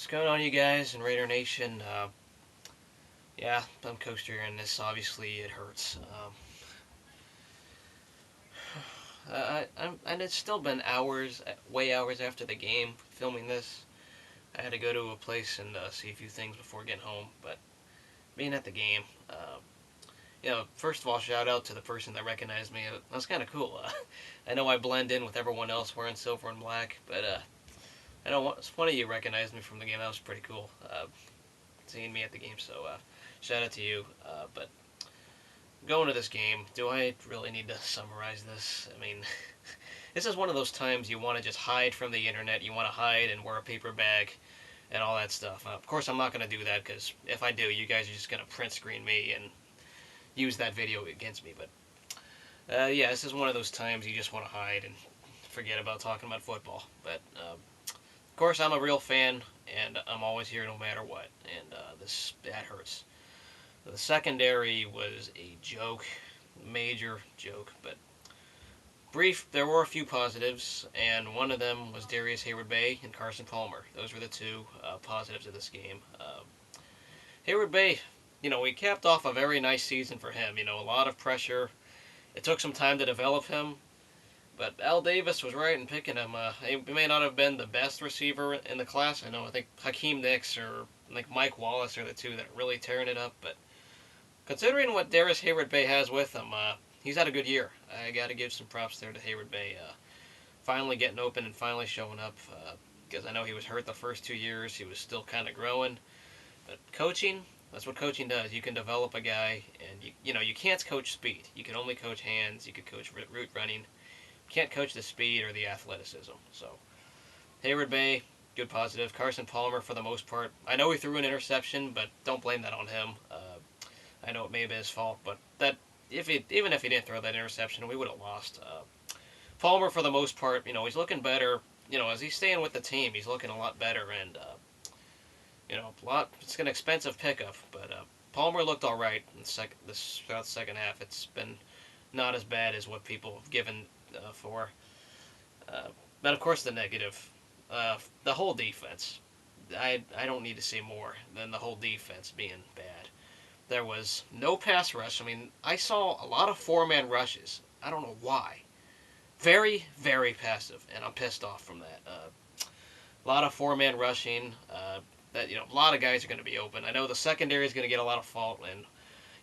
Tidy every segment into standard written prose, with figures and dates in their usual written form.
What's going on, you guys in Raider Nation? Yeah, I'm Coaster, and this obviously it hurts. And it's still been hours, way hours after the game filming this. I had to go to a place and see a few things before getting home, but being at the game, first of all, shout out to the person that recognized me. That was kind of cool. I know I blend in with everyone else wearing silver and black, but I know it's funny you recognized me from the game. That was pretty cool. Seeing me at the game, so shout out to you. But going to this game, do I really need to summarize this? I mean, this is one of those times you want to just hide from the internet. You want to hide and wear a paper bag and all that stuff. Of course, I'm not going to do that because if I do, you guys are just going to print screen me and use that video against me. But yeah, this is one of those times you just want to hide and forget about talking about football. But of course, I'm a real fan and I'm always here no matter what. And that hurts. The secondary was a joke, major joke, but brief. There were a few positives, and one of them was Darius Hayward-Bay and Carson Palmer. Those were the two positives of this game. Hayward-Bay, we capped off a very nice season for him. A lot of pressure. It took some time to develop him, but Al Davis was right in picking him. He may not have been the best receiver in the class. I think Hakeem Nicks or like Mike Wallace are the two that are really tearing it up, but considering what Darius Hayward-Bay has with him, he's had a good year. I got to give some props there to Hayward-Bay. Finally getting open and finally showing up. Because I know he was hurt the first 2 years. He was still kind of growing. But coaching, that's what coaching does. You can develop a guy, and you can't coach speed. You can only coach hands. You can coach route running. You can't coach the speed or the athleticism. So Hayward-Bay, good positive. Carson Palmer, for the most part, I know he threw an interception, but don't blame that on him. I know it may have been his fault, but even if he didn't throw that interception, we would have lost. Palmer, for the most part, he's looking better. As he's staying with the team, he's looking a lot better, and It's an expensive pickup, but Palmer looked all right in throughout the second half. It's been not as bad as what people have given for. But of course, the negative, the whole defense. I don't need to say more than the whole defense being bad. There was no pass rush. I mean, I saw a lot of four-man rushes. I don't know why. Very, very passive, and I'm pissed off from that. A lot of four-man rushing. A lot of guys are going to be open. I know the secondary is going to get a lot of fault, and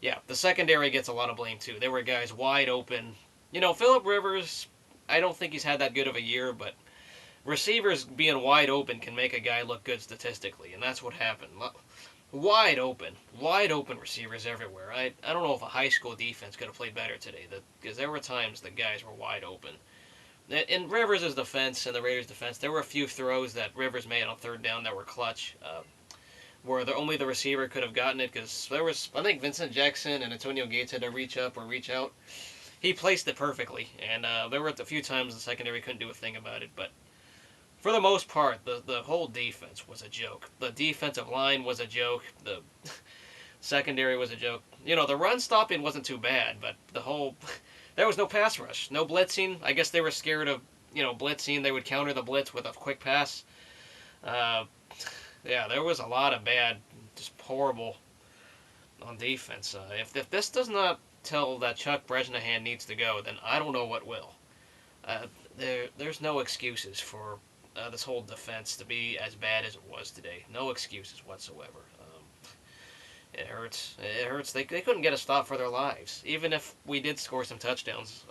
yeah, the secondary gets a lot of blame too. There were guys wide open. Phillip Rivers, I don't think he's had that good of a year, but receivers being wide open can make a guy look good statistically, and that's what happened. Wide open receivers everywhere. I don't know if a high school defense could have played better today, because there were times the guys were wide open. In Rivers' defense and the Raiders' defense, there were a few throws that Rivers made on third down that were clutch, where only the receiver could have gotten it, because I think Vincent Jackson and Antonio Gates had to reach up or reach out. He placed it perfectly, and there were a few times the secondary couldn't do a thing about it, but for the most part, the whole defense was a joke. The defensive line was a joke. The secondary was a joke. The run stopping wasn't too bad, but there was no pass rush, no blitzing. I guess they were scared of, blitzing. They would counter the blitz with a quick pass. Yeah, there was a lot of bad, just horrible on defense. If this does not tell that Chuck Bresnahan needs to go, then I don't know what will. There's no excuses for this whole defense to be as bad as it was today. No excuses whatsoever. It hurts. It hurts. They couldn't get a stop for their lives. Even if we did score some touchdowns,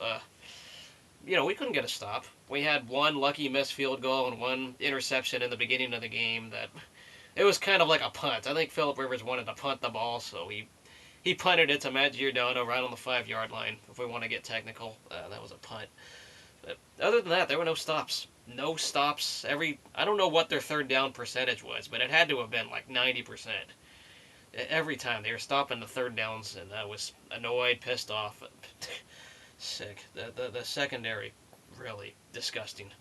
we couldn't get a stop. We had one lucky missed field goal and one interception in the beginning of the game that it was kind of like a punt. I think Phillip Rivers wanted to punt the ball, so he punted it to Matt Giordano right on the 5-yard line. If we want to get technical, that was a punt. But other than that, there were no stops. No stops. I don't know what their third down percentage was, but it had to have been like 90%. Every time they were stopping the third downs, and I was annoyed, pissed off, sick. The secondary, really disgusting.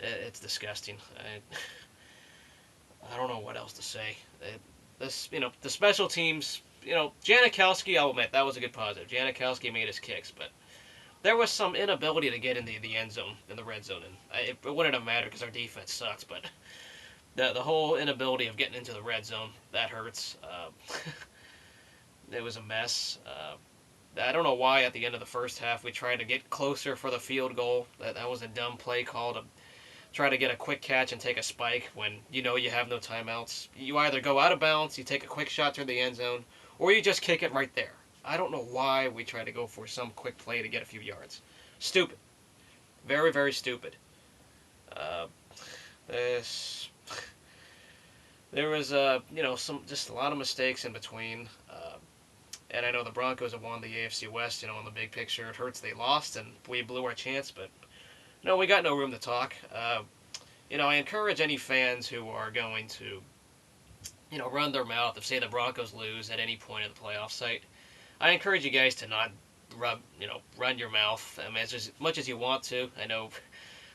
It's disgusting. I don't know what else to say. The special teams, Janikowski, I'll admit, that was a good positive. Janikowski made his kicks, but there was some inability to get in the end zone, in the red zone, and it wouldn't have mattered because our defense sucks, but the whole inability of getting into the red zone, that hurts. It was a mess. I don't know why at the end of the first half we tried to get closer for the field goal. That was a dumb play call to try to get a quick catch and take a spike when you know you have no timeouts. You either go out of bounds, you take a quick shot through the end zone, or you just kick it right there. I don't know why we tried to go for some quick play to get a few yards. Stupid. Very, very stupid. Uh, this there was some just a lot of mistakes in between. And I know the Broncos have won the AFC West. In the big picture, it hurts they lost and we blew our chance. But no, we got no room to talk. I encourage any fans who are going to run their mouth if say the Broncos lose at any point in the playoff site. I encourage you guys to not run your mouth. I mean, as much as you want to. I know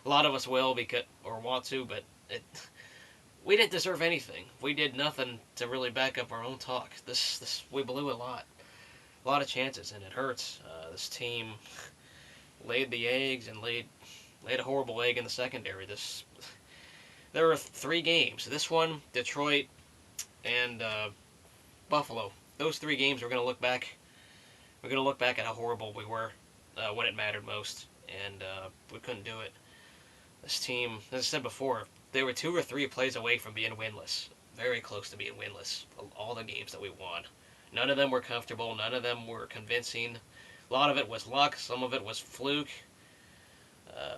a lot of us will because or want to, but we didn't deserve anything. We did nothing to really back up our own talk. This we blew a lot of chances, and it hurts. This team laid the eggs and laid a horrible egg in the secondary. There were 3 games. This one, Detroit, and Buffalo. Those 3 games we're gonna look back. We're gonna look back at how horrible we were when it mattered most, and we couldn't do it. This team, as I said before, they were 2 or 3 plays away from being winless. Very close to being winless. All the games that we won. None of them were comfortable. None of them were convincing. A lot of it was luck. Some of it was fluke. Uh,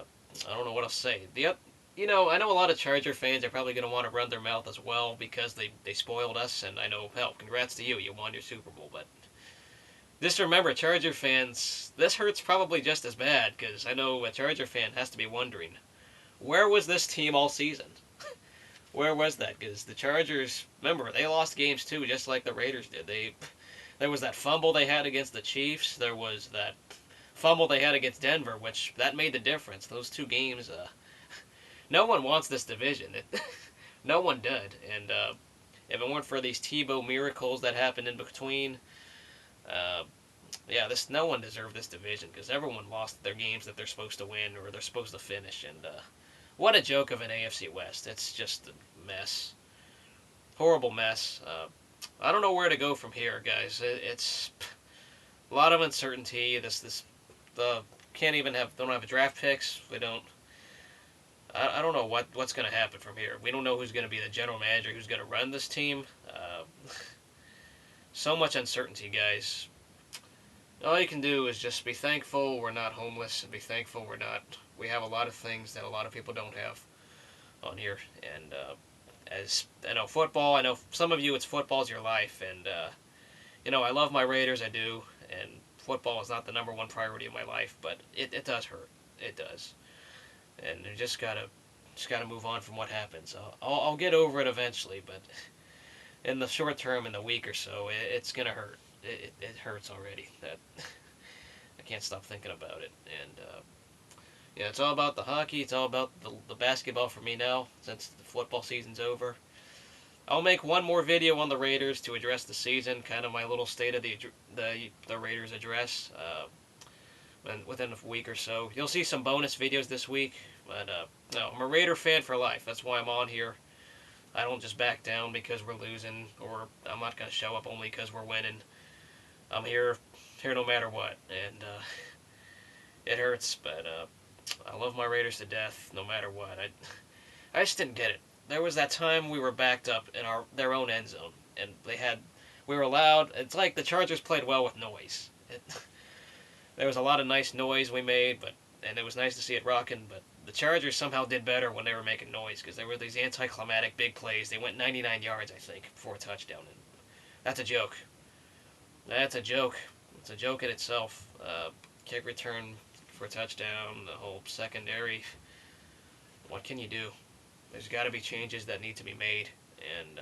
I don't know what else to say. I know a lot of Charger fans are probably going to want to run their mouth as well because they spoiled us, and I know, hell, congrats to you. You won your Super Bowl, but just remember, Charger fans, this hurts probably just as bad because I know a Charger fan has to be wondering, where was this team all season? Where was that? Because the Chargers, remember, they lost games too, just like the Raiders did. There was that fumble they had against the Chiefs. There was that fumble they had against Denver, which that made the difference. Those 2 games, no one wants this division. No one did. And if it weren't for these Tebow miracles that happened in between, uh, no one deserved this division because everyone lost their games that they're supposed to win or they're supposed to finish. And what a joke of an AFC West. It's just a mess. Horrible mess. I don't know where to go from here, guys. It's a lot of uncertainty. The can't even don't have draft picks. We don't. I don't know what's going to happen from here. We don't know who's going to be the general manager, who's going to run this team. So much uncertainty, guys. All you can do is just be thankful we're not homeless and be thankful we have a lot of things that a lot of people don't have on here. And as I know, football, I know some of you, it's football's your life. And, I love my Raiders, I do. And football is not the #1 priority in my life, but it does hurt. It does. And you just gotta move on from what happens. I'll get over it eventually, but in the short term, in the week or so, it's gonna hurt. It hurts already. That I can't stop thinking about it. And it's all about the hockey. It's all about the basketball for me now, since the football season's over. I'll make one more video on the Raiders to address the season, kind of my little state of the Raiders address. Within a week or so, you'll see some bonus videos this week. But no, I'm a Raider fan for life. That's why I'm on here. I don't just back down because we're losing, or I'm not gonna show up only because we're winning. I'm here no matter what, and it hurts, but I love my Raiders to death, no matter what. I just didn't get it. There was that time we were backed up in their own end zone, and we were allowed. It's like the Chargers played well with noise. There was a lot of nice noise we made, and it was nice to see it rocking. But the Chargers somehow did better when they were making noise because there were these anticlimactic big plays. They went 99 yards, I think, before a touchdown, and that's a joke. That's a joke. It's a joke in itself. Kick return for a touchdown, the whole secondary. What can you do? There's got to be changes that need to be made, and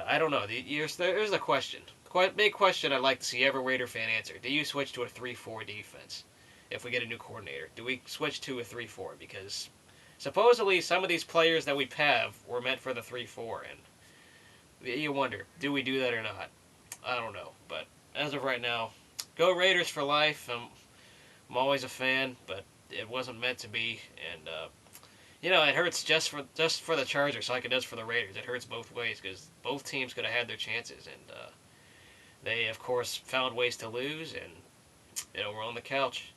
I don't know. There's a question. Quite big question I'd like to see every Raider fan answer. Do you switch to a 3-4 defense if we get a new coordinator? Do we switch to a 3-4? Because supposedly some of these players that we have were meant for the 3-4, and you wonder, do we do that or not? I don't know, but as of right now, go Raiders for life. I'm always a fan, but it wasn't meant to be, and it hurts just for the Chargers like it does for the Raiders. It hurts both ways because both teams could have had their chances, and they of course found ways to lose, and we're on the couch.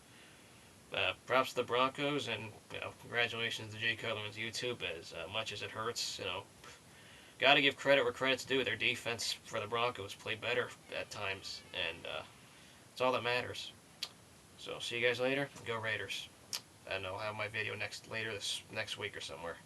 Props to the Broncos, and congratulations to Jay Cutler and YouTube. As much as it hurts, got to give credit where credit's due. Their defense for the Broncos played better at times, and it's all that matters. So see you guys later. Go Raiders. And I'll have my video later this next week or somewhere.